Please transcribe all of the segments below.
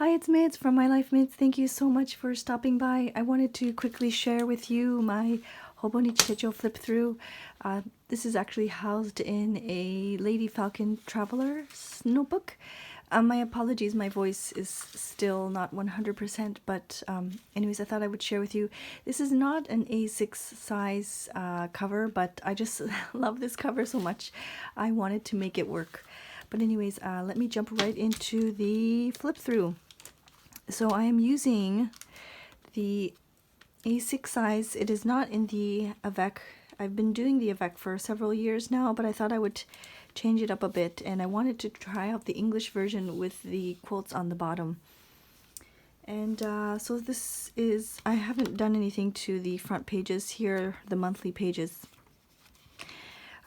Hi, it's Mids from My Life Mids. Thank you so much for stopping by. I wanted to quickly share with you my Hobonichi Techo flip through. This is actually housed in a Lady Falcon Traveler's notebook. My apologies, my voice is still not 100%, but anyways, I thought I would share with you. This is not an A6 size cover, but I just love this cover so much. I wanted to make it work. But anyways, let me jump right into the flip through. So I am using the A6 size. It is not in the avec. I've been doing the avec for several years now, but I thought I would change it up a bit, and I wanted to try out the English version with the quotes on the bottom. And so this is, I haven't done anything to the front pages here, the monthly pages.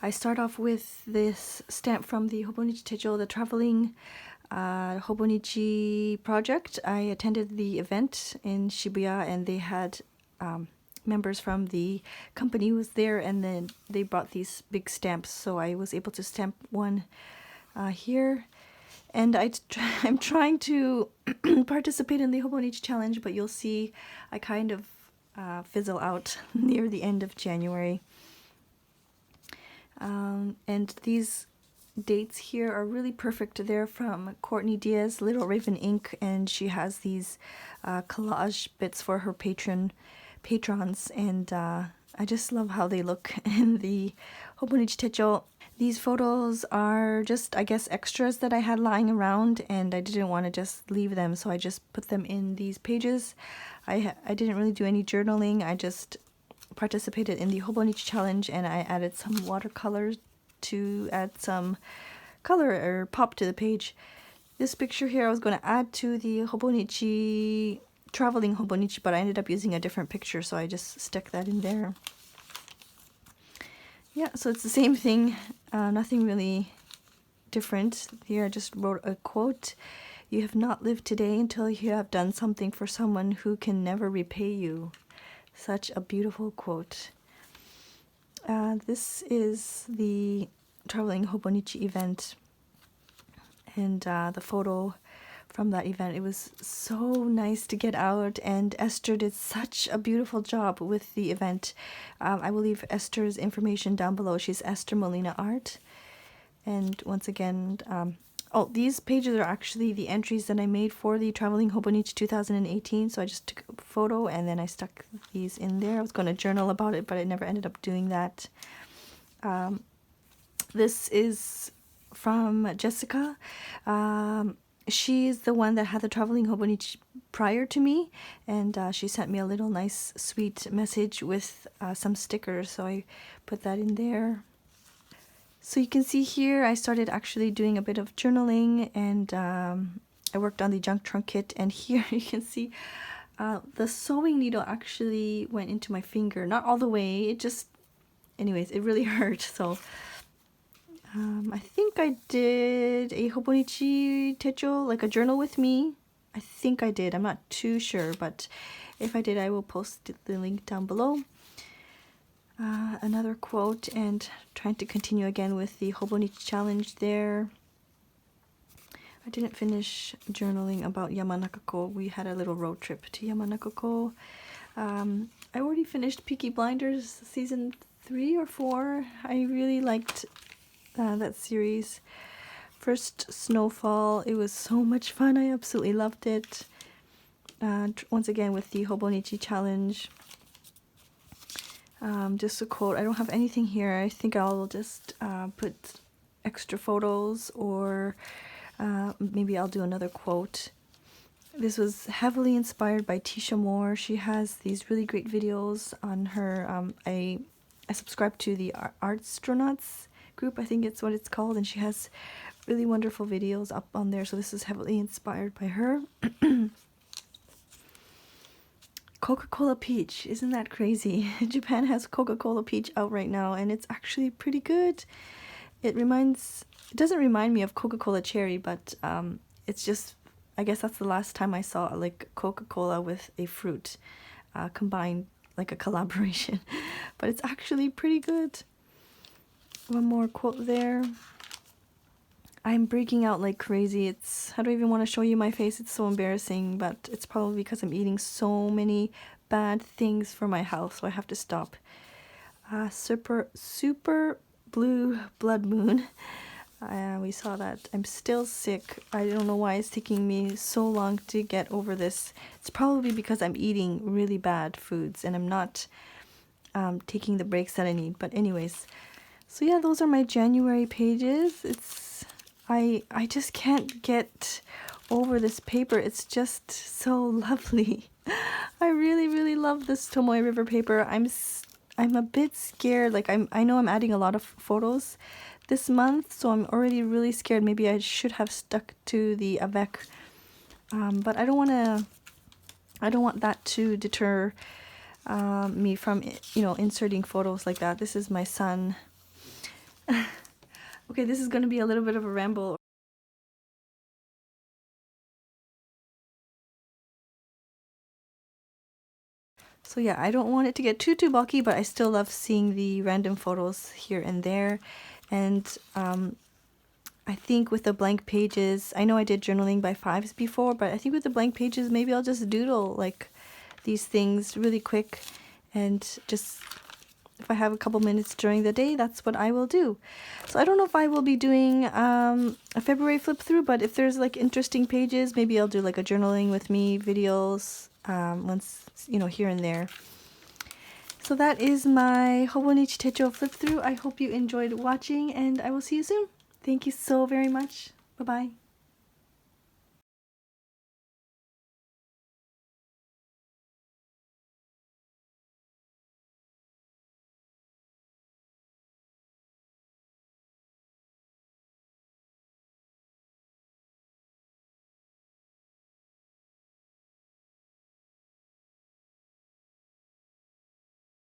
I start off with this stamp from the Hobonichi Techo, the traveling Hobonichi project. I attended the event in Shibuya, and they had members from the company was there, and then they brought these big stamps, so I was able to stamp one here. And I'm trying to participate in the Hobonichi challenge, but you'll see I kind of fizzle out near the end of January. And these dates here are really perfect. They're from Courtney Diaz, Little Raven Ink, and she has these collage bits for her patrons, and I just love how they look in the Hobonichi Techo. These photos are just, I guess, extras that I had lying around, and I didn't want to just leave them, so I just put them in these pages. I didn't really do any journaling. I just participated in the Hobonichi challenge, and I added some watercolors to add some color or pop to the page. This picture here I was going to add to the Hobonichi, traveling Hobonichi, but I ended up using a different picture, so I just stuck that in there. Yeah, so it's the same thing, nothing really different. Here I just wrote a quote. You have not lived today until you have done something for someone who can never repay you. Such a beautiful quote. This is the traveling Hobonichi event, and the photo from that event. It was so nice to get out, and Esther did such a beautiful job with the event. I will leave Esther's information down below. She's Esther Molina Art. And once again, oh, these pages are actually the entries that I made for the Traveling Hobonichi 2018. So I just took a photo and then I stuck these in there. I was going to journal about it, but I never ended up doing that. This is from Jessica. She's the one that had the Traveling Hobonichi prior to me, and she sent me a little nice sweet message with some stickers, so I put that in there. So you can see here I started actually doing a bit of journaling, and I worked on the junk trunk kit, and here you can see the sewing needle actually went into my finger. Not all the way, it just, anyways, it really hurt. So I think I did a Hobonichi Techo, like a journal with me. I think I did. I'm not too sure, but if I did, I will post the link down below. Another quote, and trying to continue again with the Hobonichi challenge there. I didn't finish journaling about Yamanakako. We had a little road trip to Yamanakako. I already finished Peaky Blinders season 3 or 4. I really liked that series. First Snowfall, it was so much fun. I absolutely loved it. Once again with the Hobonichi challenge. Just a quote. I don't have anything here. I think I'll just put extra photos, or maybe I'll do another quote. This was heavily inspired by Tisha Moore. She has these really great videos on her. I subscribe to the Artstronauts group, I think it's what it's called, and she has really wonderful videos up on there, so this is heavily inspired by her. Coca-Cola Peach, isn't that crazy? Japan has Coca-Cola Peach out right now, and it's actually pretty good. It doesn't remind me of Coca-Cola Cherry, but it's just, I guess that's the last time I saw like Coca-Cola with a fruit combined, like a collaboration. But it's actually pretty good. One more quote there. I'm breaking out like crazy. I don't even want to show you my face. It's so embarrassing, but it's probably because I'm eating so many bad things for my health, so I have to stop. Super blue blood moon. We saw that. I'm still sick. I don't know why it's taking me so long to get over this. It's probably because I'm eating really bad foods and I'm not taking the breaks that I need. But anyways, so yeah, those are my January pages. I just can't get over this paper. It's just so lovely. I really love this Tomoe River paper. I'm a bit scared. Like I know I'm adding a lot of photos this month, so I'm already really scared. Maybe I should have stuck to the avec, but I don't want that to deter me from inserting photos like that. This is my son. Okay, this is going to be a little bit of a ramble. So yeah, I don't want it to get too bulky, but I still love seeing the random photos here and there. And I think with the blank pages, I know I did journaling by fives before, but I think with the blank pages, maybe I'll just doodle like these things really quick, and just if I have a couple minutes during the day, that's what I will do. So I don't know if I will be doing a February flip through, but if there's like interesting pages, maybe I'll do like a journaling with me videos once, here and there. So that is my Hobonichi Techo flip through. I hope you enjoyed watching, and I will see you soon. Thank you so very much. Bye-bye.